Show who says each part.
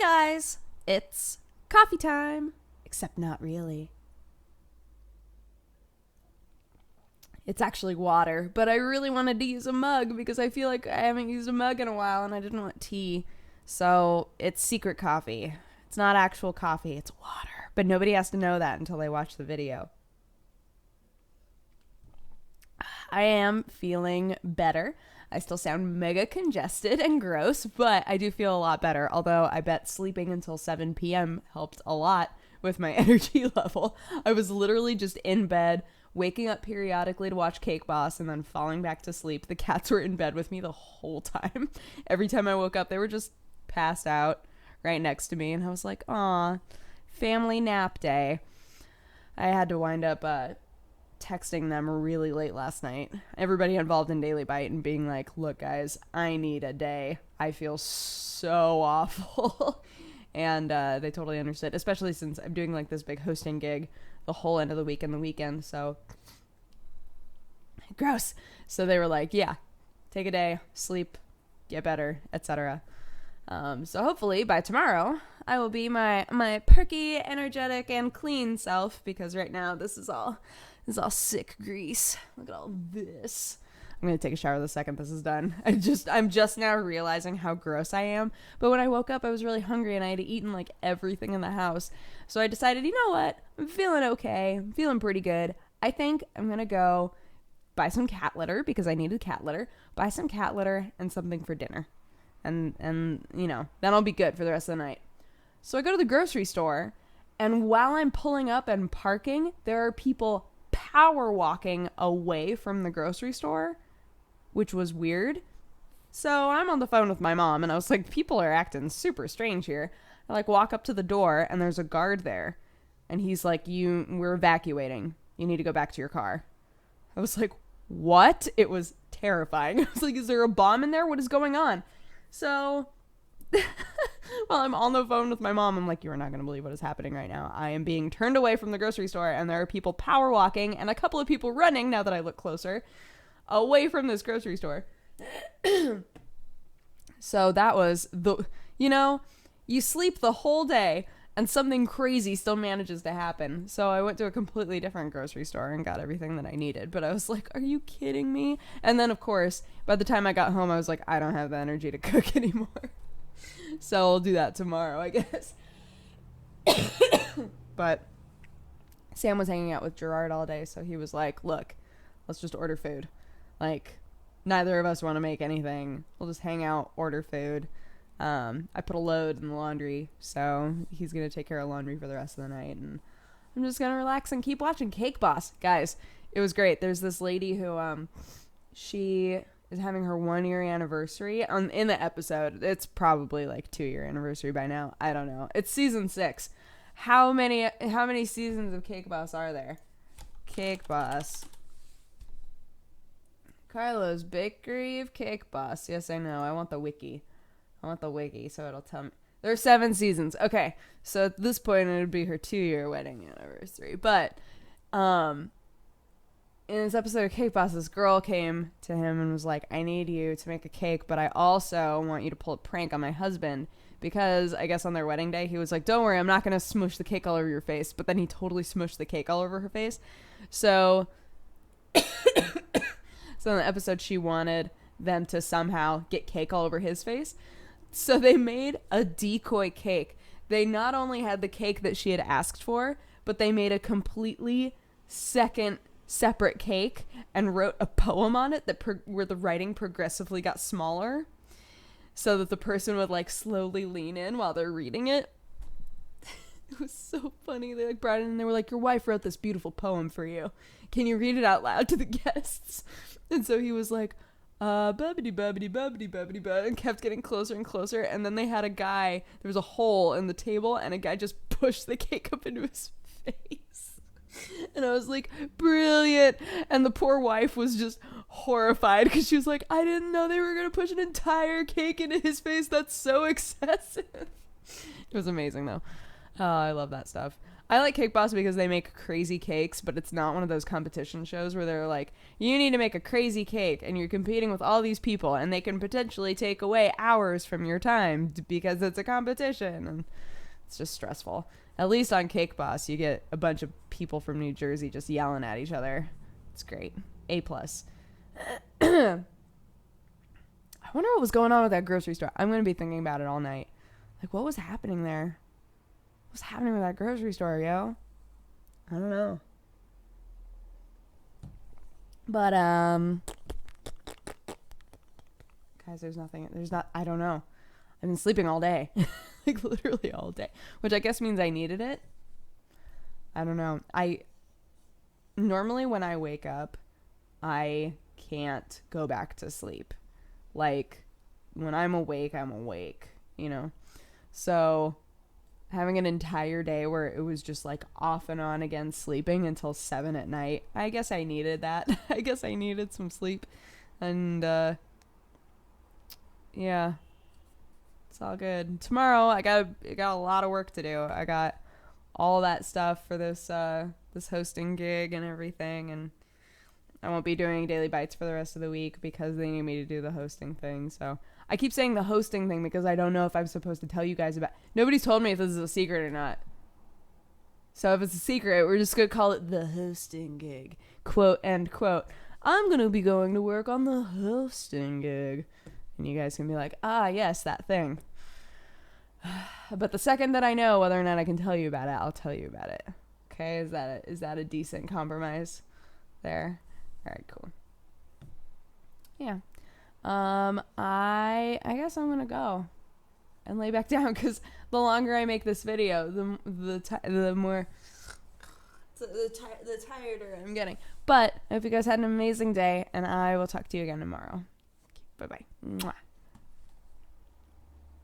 Speaker 1: guys, it's coffee time. Except not really. It's actually water, but I really wanted to use a mug because I feel like I haven't used a mug in a while and I didn't want tea. So it's secret coffee. It's not actual coffee, it's water. But nobody has to know that until they watch the video. I am feeling better. I still sound mega congested and gross, but I do feel a lot better. Although I bet sleeping until 7 p.m. helped a lot with my energy level. I was literally just in bed, waking up periodically to watch Cake Boss, and then falling back to sleep. The cats were in bed with me the whole time. Every time I woke up, they were just passed out right next to me, and I was like, aw, family nap day. I had to wind up texting them really late last night, everybody involved in Daily Bite, and being like, look guys, I need a day. I feel so awful. And they totally understood, especially since I'm doing like this big hosting gig the whole end of the week and the weekend. So gross. So they were like, yeah, take a day, sleep, get better, etc. So hopefully by tomorrow I will be my perky, energetic, and clean self, because right now this is all sick grease. Look at all this. I'm going to take a shower the second this is done. I'm just now realizing how gross I am. But when I woke up, I was really hungry and I had eaten like everything in the house. So I decided, you know what? I'm feeling okay. I'm feeling pretty good. I think I'm going to go buy some cat litter because I needed cat litter. Buy some cat litter and something for dinner. And you know, then I'll be good for the rest of the night. So I go to the grocery store, and while I'm pulling up and parking, there are people power walking away from the grocery store, which was weird. So I'm on the phone with my mom, and I was like, people are acting super strange here. I like walk up to the door, and there's a guard there, and he's like, we're evacuating. You need to go back to your car. I was like, what? It was terrifying. I was like, is there a bomb in there? What is going on? So while I'm on the phone with my mom, I'm like, you are not going to believe what is happening right now. I am being turned away from the grocery store, and there are people power walking and a couple of people running, now that I look closer, away from this grocery store. So that was you sleep the whole day and something crazy still manages to happen. So I went to a completely different grocery store and got everything that I needed. But I was like, are you kidding me? And then, of course, by the time I got home, I was like, I don't have the energy to cook anymore. So I'll do that tomorrow, I guess. But Sam was hanging out with Gerard all day, so he was like, look, let's just order food. Like, neither of us want to make anything. We'll just hang out, order food. I put a load in the laundry, so he's going to take care of laundry for the rest of the night, and I'm just going to relax and keep watching Cake Boss. Guys, it was great. There's this lady who, she is having her 1-year anniversary in the episode. It's probably like 2-year anniversary by now. I don't know. It's season 6. How many seasons of Cake Boss are there? Cake Boss. Carlo's Bakery of Cake Boss. Yes, I know. I want the wiki, so it'll tell me. There are 7 seasons. Okay, so at this point, it would be her 2-year wedding anniversary. But, in this episode of Cake Boss, this girl came to him and was like, I need you to make a cake, but I also want you to pull a prank on my husband. Because I guess on their wedding day, he was like, don't worry, I'm not going to smush the cake all over your face. But then he totally smushed the cake all over her face. So in the episode, she wanted them to somehow get cake all over his face. So they made a decoy cake. They not only had the cake that she had asked for, but they made a completely separate cake and wrote a poem on it where the writing progressively got smaller so that the person would like slowly lean in while they're reading it. It was so funny. They like brought it in and they were like, your wife wrote this beautiful poem for you. Can you read it out loud to the guests? And so he was like, bubbity bubbity bubbity bubbity bud, and kept getting closer and closer. And then they had a guy, there was a hole in the table, and a guy just pushed the cake up into his face. And I was like, brilliant. And the poor wife was just horrified because she was like, I didn't know they were going to push an entire cake into his face. That's so excessive. It was amazing, though. Oh, I love that stuff. I like Cake Boss because they make crazy cakes, but it's not one of those competition shows where they're like, you need to make a crazy cake, and you're competing with all these people, and they can potentially take away hours from your time because it's a competition, and it's just stressful. At least on Cake Boss, you get a bunch of people from New Jersey just yelling at each other. It's great. A plus. I wonder what was going on with that grocery store. I'm going to be thinking about it all night. Like, what was happening there? What's happening with that grocery store, yo? I don't know. But, guys, I don't know. I've been sleeping all day. Like, literally all day. Which I guess means I needed it. I don't know. Normally when I wake up, I can't go back to sleep. Like, when I'm awake, you know? So having an entire day where it was just like off and on again sleeping until 7 at night, I guess I needed that. I guess I needed some sleep. And yeah, it's all good. Tomorrow I got a lot of work to do. I got all that stuff for this hosting gig and everything, and I won't be doing Daily Bites for the rest of the week because they need me to do the hosting thing. So I keep saying the hosting thing because I don't know if I'm supposed to tell you guys about. Nobody's told me if this is a secret or not. So if it's a secret, we're just going to call it the hosting gig. Quote, end quote. I'm going to be going to work on the hosting gig. And you guys can be like, ah, yes, that thing. But the second that I know whether or not I can tell you about it, I'll tell you about it. Okay? Is that a decent compromise there? All right, cool. Yeah. I guess I'm gonna go and lay back down because the longer I make this video, the tireder I'm getting. But I hope you guys had an amazing day, and I will talk to you again tomorrow. Bye bye.